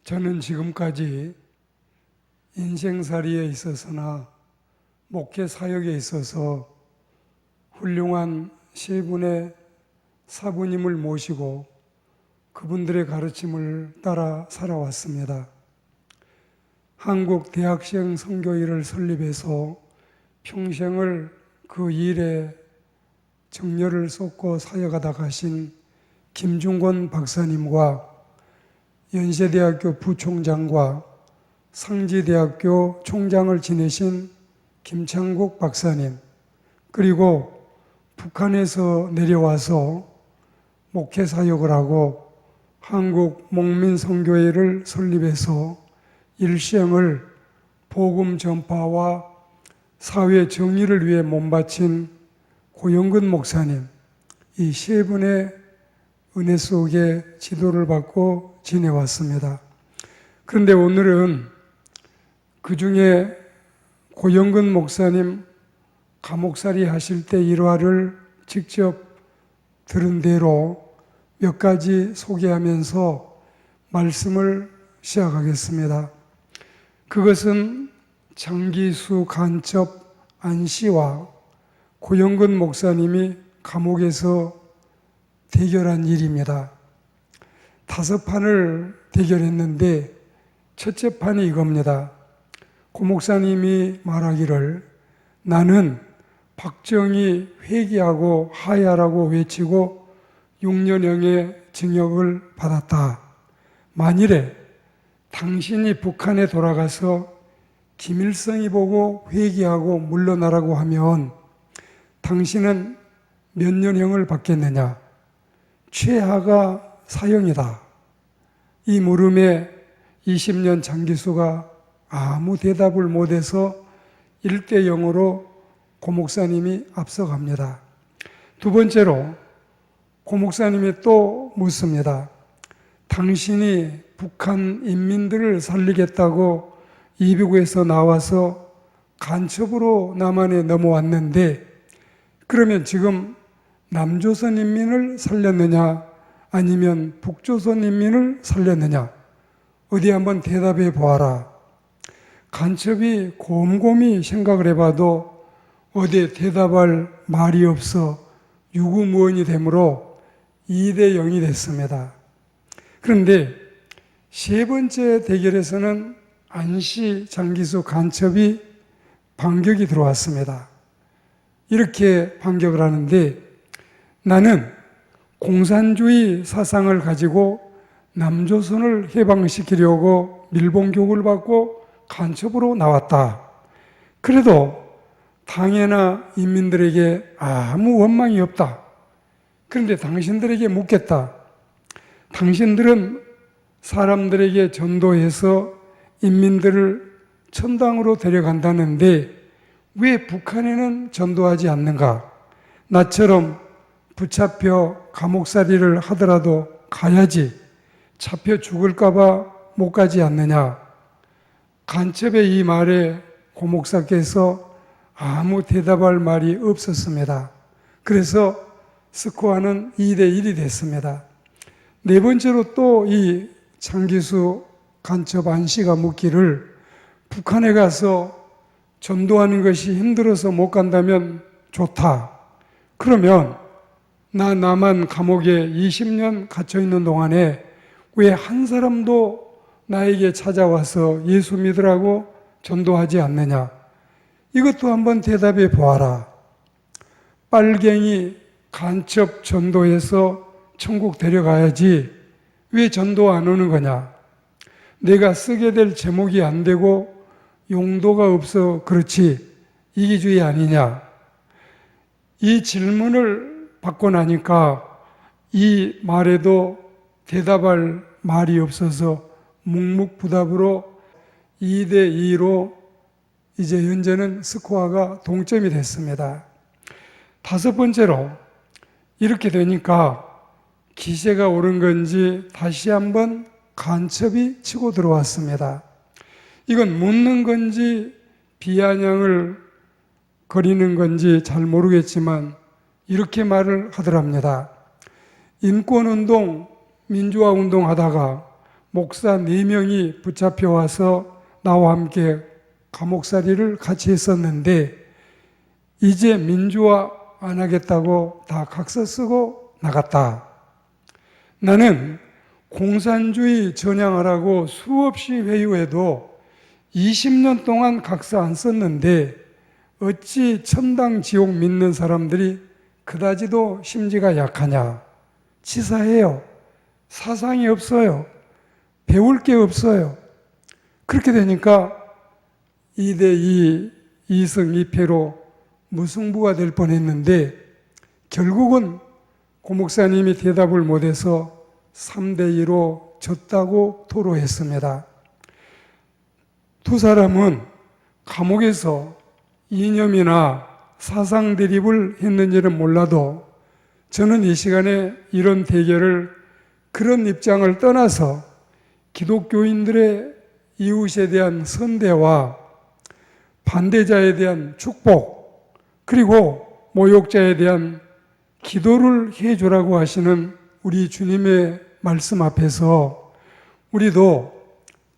저는 지금까지 인생살이에 있어서나 목회 사역에 있어서 훌륭한 세 분의 사부님을 모시고 그분들의 가르침을 따라 살아왔습니다. 한국 대학생 선교회를 설립해서 평생을 그 일에 정열을 쏟고 사역하다 가신 김중권 박사님과 연세대학교 부총장과 상지대학교 총장을 지내신 김창국 박사님, 그리고 북한에서 내려와서 목회 사역을 하고 한국 목민선교회를 설립해서 일생을 복음 전파와 사회 정의를 위해 몸바친 고영근 목사님, 이 세 분의 은혜 속에 지도를 받고 지내왔습니다. 그런데 오늘은 그 중에 고영근 목사님 감옥살이 하실 때 일화를 직접 들은 대로 몇 가지 소개하면서 말씀을 시작하겠습니다. 그것은 장기수 간첩 안씨와 고영근 목사님이 감옥에서 대결한 일입니다. 5판을 대결했는데 첫째 판이 이겁니다. 고 목사님이 말하기를 나는 박정희 회개하고 하야라고 외치고 6년형의 징역을 받았다. 만일에 당신이 북한에 돌아가서 김일성이 보고 회개하고 물러나라고 하면 당신은 몇 년형을 받겠느냐? 최하가 사형이다. 이 물음에 20년 장기수가 아무 대답을 못해서 1대 0으로 고 목사님이 앞서갑니다. 두 번째로 고 목사님이 또 묻습니다. 당신이 북한 인민들을 살리겠다고 이비구에서 나와서 간첩으로 남한에 넘어왔는데 그러면 지금 남조선 인민을 살렸느냐 아니면 북조선 인민을 살렸느냐? 어디 한번 대답해 보아라. 간첩이 곰곰이 생각을 해봐도 어디에 대답할 말이 없어 유구무원이 되므로 2대 0이 됐습니다. 그런데 세 번째 대결에서는 안씨 장기수 간첩이 반격이 들어왔습니다. 이렇게 반격을 하는데 나는 공산주의 사상을 가지고 남조선을 해방시키려고 밀봉교육을 받고 간첩으로 나왔다. 그래도 당해나 인민들에게 아무 원망이 없다. 그런데 당신들에게 묻겠다. 당신들은 사람들에게 전도해서 인민들을 천당으로 데려간다는데 왜 북한에는 전도하지 않는가? 나처럼 붙잡혀 감옥살이를 하더라도 가야지 잡혀 죽을까봐 못 가지 않느냐. 간첩의 이 말에 고 목사께서 아무 대답할 말이 없었습니다. 그래서 스코어는 2대 1이 됐습니다. 네 번째로 또 이 장기수 간첩 안씨가 묻기를 북한에 가서 전도하는 것이 힘들어서 못 간다면 좋다. 그러면 나 남한 감옥에 20년 갇혀있는 동안에 왜 한 사람도 나에게 찾아와서 예수 믿으라고 전도하지 않느냐? 이것도 한번 대답해 보아라. 빨갱이 간첩 전도해서 천국 데려가야지 왜 전도 안 오는 거냐? 내가 쓰게 될 제목이 안 되고 용도가 없어 그렇지 이기주의 아니냐? 이 질문을 받고 나니까 이 말에도 대답할 말이 없어서 묵묵부답으로 2대 2로 이제 현재는 스코어가 동점이 됐습니다. 5번째로 이렇게 되니까 기세가 오른 건지 다시 한번 간첩이 치고 들어왔습니다. 이건 묻는 건지 비아냥을 거리는 건지 잘 모르겠지만 이렇게 말을 하더랍니다. 인권운동, 민주화운동 하다가 목사 4명이 붙잡혀 와서 나와 함께 감옥살이를 같이 했었는데 이제 민주화 안 하겠다고 다 각서 쓰고 나갔다. 나는 공산주의 전향하라고 수없이 회유해도 20년 동안 각서 안 썼는데 어찌 천당 지옥 믿는 사람들이 그다지도 심지가 약하냐. 치사해요. 사상이 없어요. 배울 게 없어요. 그렇게 되니까 2대2, 2승 2패로 무승부가 될 뻔했는데 결국은 고 목사님이 대답을 못해서 3대2로 졌다고 토로했습니다. 두 사람은 감옥에서 이념이나 사상 대립을 했는지는 몰라도 저는 이 시간에 이런 대결을 그런 입장을 떠나서 기독교인들의 이웃에 대한 선대와 반대자에 대한 축복 그리고 모욕자에 대한 기도를 해주라고 하시는 우리 주님의 말씀 앞에서 우리도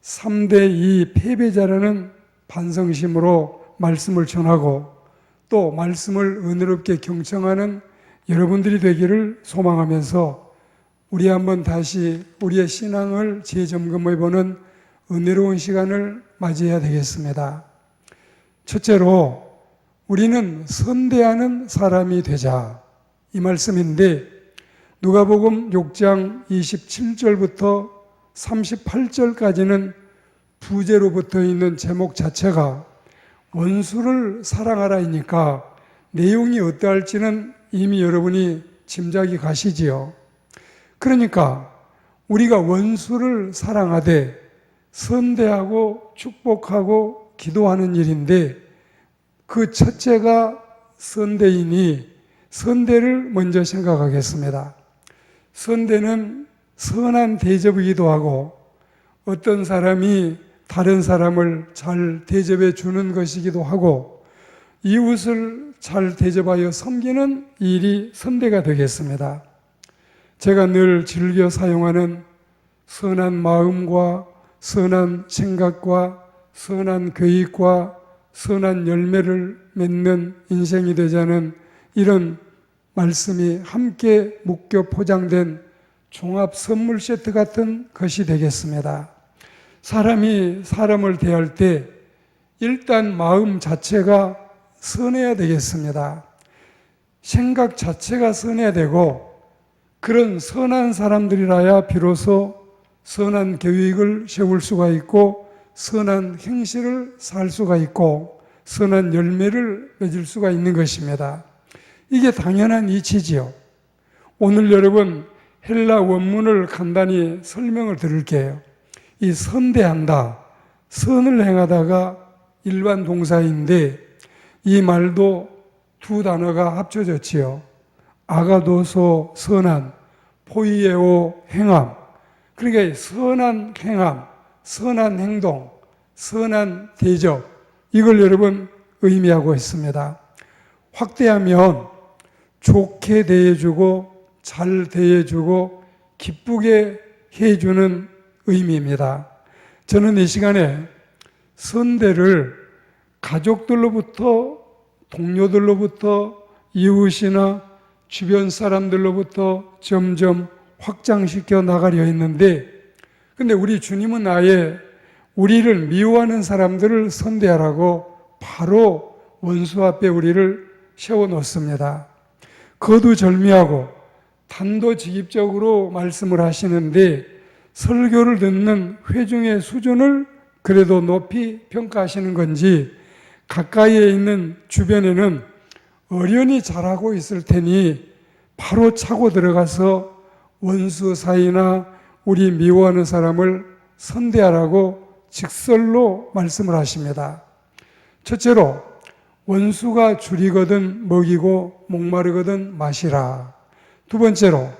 3대2 패배자라는 반성심으로 말씀을 전하고 또 말씀을 은혜롭게 경청하는 여러분들이 되기를 소망하면서 우리 한번 다시 우리의 신앙을 재점검해보는 은혜로운 시간을 맞이해야 되겠습니다. 첫째로 우리는 선대하는 사람이 되자 이 말씀인데 누가복음 6장 27절부터 38절까지는 부제로 붙어 있는 제목 자체가 원수를 사랑하라이니까 내용이 어떠할지는 이미 여러분이 짐작이 가시지요. 그러니까 우리가 원수를 사랑하되 선대하고 축복하고 기도하는 일인데 그 첫째가 선대이니 선대를 먼저 생각하겠습니다. 선대는 선한 대접이기도 하고 어떤 사람이 다른 사람을 잘 대접해 주는 것이기도 하고 이웃을 잘 대접하여 섬기는 일이 선대가 되겠습니다. 제가 늘 즐겨 사용하는 선한 마음과 선한 생각과 선한 계획과 선한 열매를 맺는 인생이 되자는 이런 말씀이 함께 묶여 포장된 종합 선물 세트 같은 것이 되겠습니다. 사람이 사람을 대할 때 일단 마음 자체가 선해야 되겠습니다. 생각 자체가 선해야 되고 그런 선한 사람들이라야 비로소 선한 계획을 세울 수가 있고 선한 행실을 살 수가 있고 선한 열매를 맺을 수가 있는 것입니다. 이게 당연한 이치지요. 오늘 여러분 헬라 원문을 간단히 설명을 드릴게요. 이 선대한다, 선을 행하다가 일반 동사인데 이 말도 두 단어가 합쳐졌지요. 아가도소 선한, 포이에오 행함. 그러니까 선한 행함, 선한 행동, 선한 대접 이걸 여러분 의미하고 있습니다. 확대하면 좋게 대해주고 잘 대해주고 기쁘게 해주는 의미입니다. 저는 이 시간에 선대를 가족들로부터 동료들로부터 이웃이나 주변 사람들로부터 점점 확장시켜 나가려 했는데 근데 우리 주님은 아예 우리를 미워하는 사람들을 선대하라고 바로 원수 앞에 우리를 세워놓습니다. 거두절미하고 단도직입적으로 말씀을 하시는데 설교를 듣는 회중의 수준을 그래도 높이 평가하시는 건지 가까이에 있는 주변에는 어련히 잘하고 있을 테니 바로 차고 들어가서 원수 사이나 우리 미워하는 사람을 선대하라고 직설로 말씀을 하십니다. 첫째로 원수가 줄이거든 먹이고 목마르거든 마시라. 두 번째로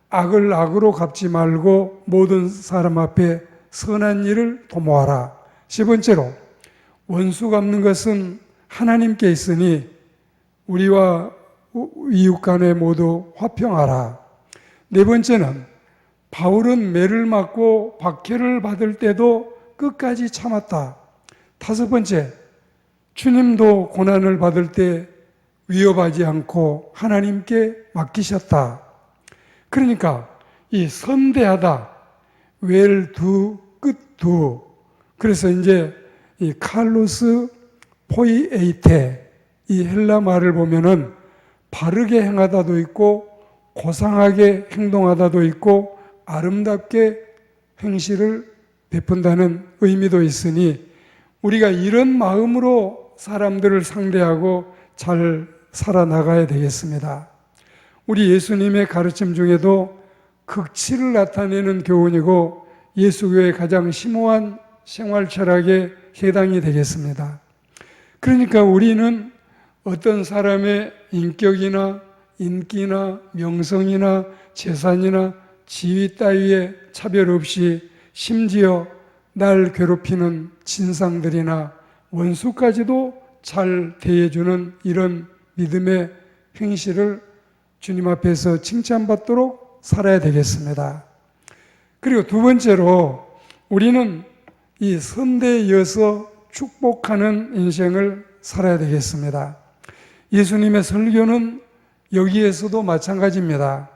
악을 악으로 갚지 말고 모든 사람 앞에 선한 일을 도모하라. 세 번째로 원수 갚는 것은 하나님께 있으니 우리와 이웃 간에 모두 화평하라. 네 번째는 바울은 매를 맞고 박해를 받을 때도 끝까지 참았다. 다섯 번째, 주님도 고난을 받을 때 위협하지 않고 하나님께 맡기셨다. 그러니까 이 선대하다, 웰두, 끝두. 그래서 이제 이 칼로스 포이에이테, 이 헬라 말을 보면은 바르게 행하다도 있고 고상하게 행동하다도 있고 아름답게 행실을 베푼다는 의미도 있으니 우리가 이런 마음으로 사람들을 상대하고 잘 살아나가야 되겠습니다. 우리 예수님의 가르침 중에도 극치를 나타내는 교훈이고 예수교의 가장 심오한 생활 철학에 해당이 되겠습니다. 그러니까 우리는 어떤 사람의 인격이나 인기나 명성이나 재산이나 지위 따위에 차별 없이 심지어 날 괴롭히는 진상들이나 원수까지도 잘 대해주는 이런 믿음의 행실을 주님 앞에서 칭찬받도록 살아야 되겠습니다. 그리고 두 번째로 우리는 이 선대에 이어서 축복하는 인생을 살아야 되겠습니다. 예수님의 설교는 여기에서도 마찬가지입니다.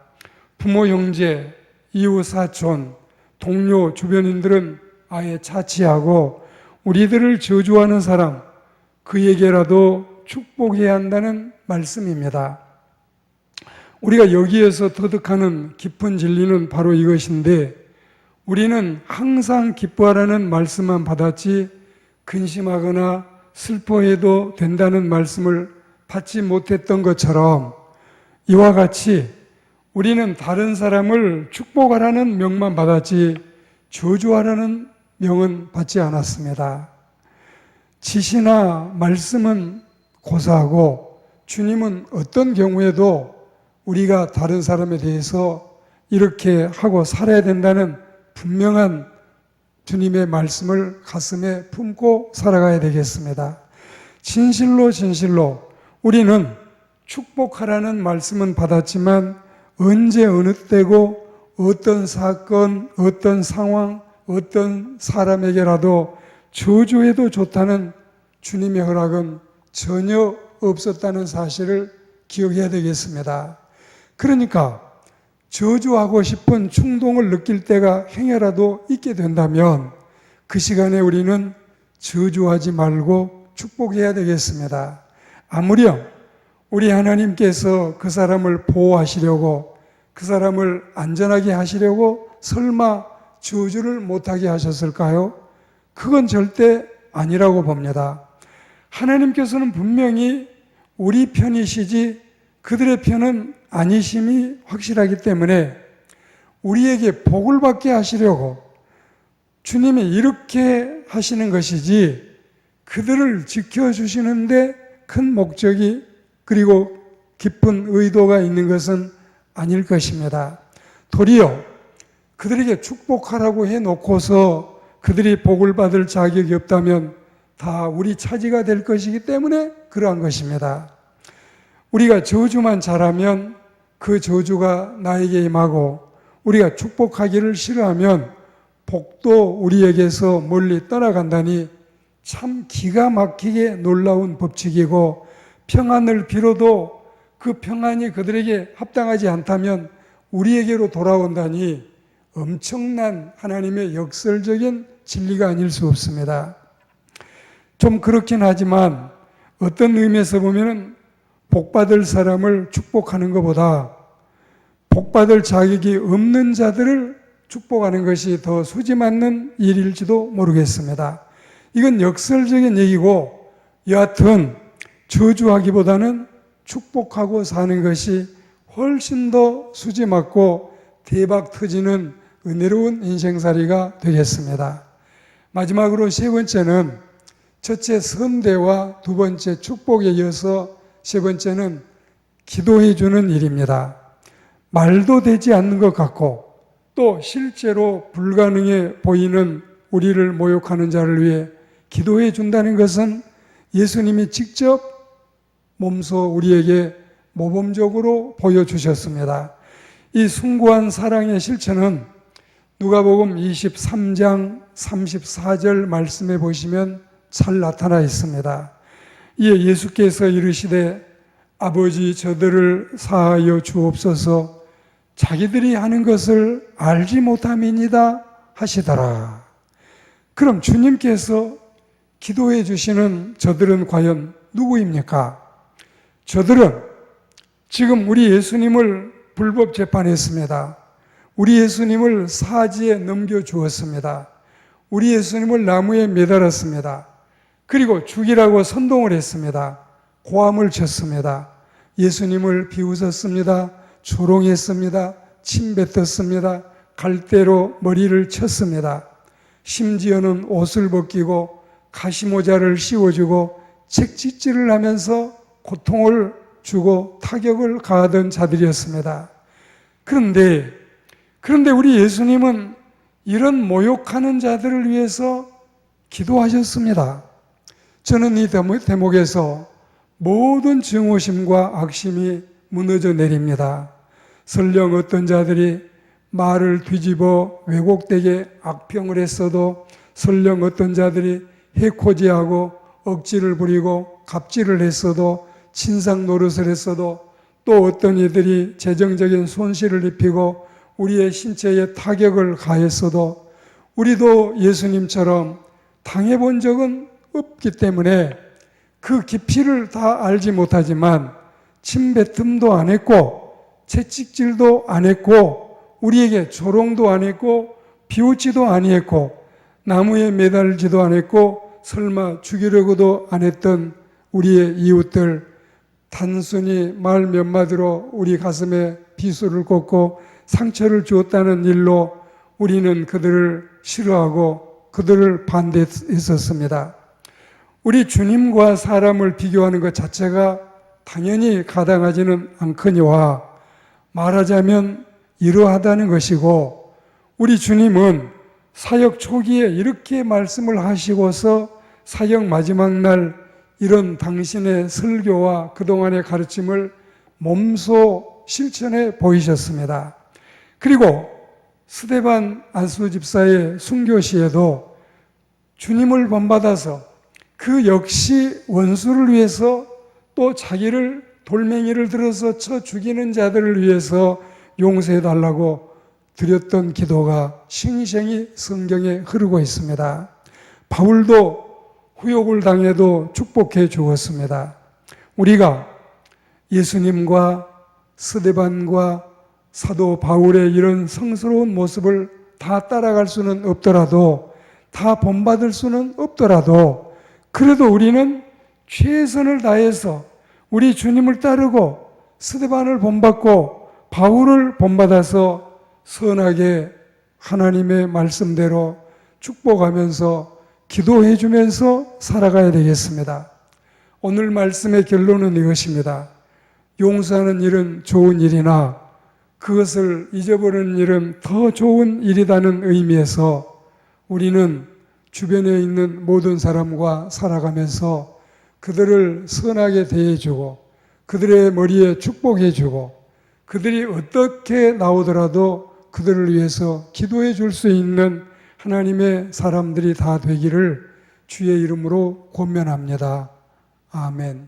부모, 형제, 이웃, 사촌, 동료, 주변인들은 아예 차치하고 우리들을 저주하는 사람, 그에게라도 축복해야 한다는 말씀입니다. 우리가 여기에서 터득하는 깊은 진리는 바로 이것인데 우리는 항상 기뻐하라는 말씀만 받았지 근심하거나 슬퍼해도 된다는 말씀을 받지 못했던 것처럼 이와 같이 우리는 다른 사람을 축복하라는 명만 받았지 저주하라는 명은 받지 않았습니다. 지시나 말씀은 고사하고 주님은 어떤 경우에도 우리가 다른 사람에 대해서 이렇게 하고 살아야 된다는 분명한 주님의 말씀을 가슴에 품고 살아가야 되겠습니다. 진실로 우리는 축복하라는 말씀은 받았지만 언제 어느 때고 어떤 사건, 어떤 상황, 어떤 사람에게라도 저주해도 좋다는 주님의 허락은 전혀 없었다는 사실을 기억해야 되겠습니다. 그러니까 저주하고 싶은 충동을 느낄 때가 행여라도 있게 된다면 그 시간에 우리는 저주하지 말고 축복해야 되겠습니다. 아무렴 우리 하나님께서 그 사람을 보호하시려고 그 사람을 안전하게 하시려고 설마 저주를 못하게 하셨을까요? 그건 절대 아니라고 봅니다. 하나님께서는 분명히 우리 편이시지 그들의 편은 아니심이 확실하기 때문에 우리에게 복을 받게 하시려고 주님이 이렇게 하시는 것이지 그들을 지켜주시는데 큰 목적이 그리고 깊은 의도가 있는 것은 아닐 것입니다. 도리어 그들에게 축복하라고 해놓고서 그들이 복을 받을 자격이 없다면 다 우리 차지가 될 것이기 때문에 그러한 것입니다. 우리가 저주만 잘하면 그 저주가 나에게 임하고 우리가 축복하기를 싫어하면 복도 우리에게서 멀리 떠나간다니 참 기가 막히게 놀라운 법칙이고 평안을 빌어도 그 평안이 그들에게 합당하지 않다면 우리에게로 돌아온다니 엄청난 하나님의 역설적인 진리가 아닐 수 없습니다. 좀 그렇긴 하지만 어떤 의미에서 보면은 복받을 사람을 축복하는 것보다 복받을 자격이 없는 자들을 축복하는 것이 더 수지 맞는 일일지도 모르겠습니다. 이건 역설적인 얘기고 여하튼 저주하기보다는 축복하고 사는 것이 훨씬 더 수지 맞고 대박 터지는 은혜로운 인생살이가 되겠습니다. 마지막으로 세 번째는 첫째 선대와 두 번째 축복에 이어서 세 번째는 기도해 주는 일입니다. 말도 되지 않는 것 같고 또 실제로 불가능해 보이는 우리를 모욕하는 자를 위해 기도해 준다는 것은 예수님이 직접 몸소 우리에게 모범적으로 보여주셨습니다. 이 숭고한 사랑의 실천은 누가복음 23장 34절 말씀에 보시면 잘 나타나 있습니다. 이에 예수께서 이르시되 아버지 저들을 사하여 주옵소서 자기들이 하는 것을 알지 못함이니이다 하시더라. 그럼 주님께서 기도해 주시는 저들은 과연 누구입니까? 저들은 지금 우리 예수님을 불법 재판했습니다. 우리 예수님을 사지에 넘겨주었습니다. 우리 예수님을 나무에 매달았습니다. 그리고 죽이라고 선동을 했습니다. 고함을 쳤습니다. 예수님을 비웃었습니다. 조롱했습니다. 침뱉었습니다. 갈대로 머리를 쳤습니다. 심지어는 옷을 벗기고 가시모자를 씌워주고 책짓질을 하면서 고통을 주고 타격을 가하던 자들이었습니다. 그런데 우리 예수님은 이런 모욕하는 자들을 위해서 기도하셨습니다. 저는 이 대목에서 모든 증오심과 악심이 무너져 내립니다. 설령 어떤 자들이 말을 뒤집어 왜곡되게 악평을 했어도, 설령 어떤 자들이 해코지하고 억지를 부리고 갑질을 했어도, 친상 노릇을 했어도, 또 어떤 이들이 재정적인 손실을 입히고 우리의 신체에 타격을 가했어도 우리도 예수님처럼 당해본 적은 없기 때문에 그 깊이를 다 알지 못하지만 침뱉음도 안 했고 채찍질도 안 했고 우리에게 조롱도 안 했고 비웃지도 아니했고 나무에 매달지도 안 했고 설마 죽이려고도 안 했던 우리의 이웃들, 단순히 말 몇 마디로 우리 가슴에 비수를 꽂고 상처를 주었다는 일로 우리는 그들을 싫어하고 그들을 반대했었습니다. 우리 주님과 사람을 비교하는 것 자체가 당연히 가당하지는 않거니와 말하자면 이러하다는 것이고, 우리 주님은 사역 초기에 이렇게 말씀을 하시고서 사역 마지막 날 이런 당신의 설교와 그동안의 가르침을 몸소 실천해 보이셨습니다. 그리고 스데반 안수 집사의 순교시에도 주님을 본받아서 그 역시 원수를 위해서 또 자기를 돌멩이를 들어서 쳐 죽이는 자들을 위해서 용서해 달라고 드렸던 기도가 생생히 성경에 흐르고 있습니다. 바울도 후욕을 당해도 축복해 주었습니다. 우리가 예수님과 스데반과 사도 바울의 이런 성스러운 모습을 다 따라갈 수는 없더라도, 다 본받을 수는 없더라도, 그래도 우리는 최선을 다해서 우리 주님을 따르고 스데반을 본받고 바울을 본받아서 선하게 하나님의 말씀대로 축복하면서 기도해 주면서 살아가야 되겠습니다. 오늘 말씀의 결론은 이것입니다. 용서하는 일은 좋은 일이나 그것을 잊어버리는 일은 더 좋은 일이라는 의미에서 우리는 주변에 있는 모든 사람과 살아가면서 그들을 선하게 대해주고 그들의 머리에 축복해주고 그들이 어떻게 나오더라도 그들을 위해서 기도해 줄 수 있는 하나님의 사람들이 다 되기를 주의 이름으로 권면합니다. 아멘.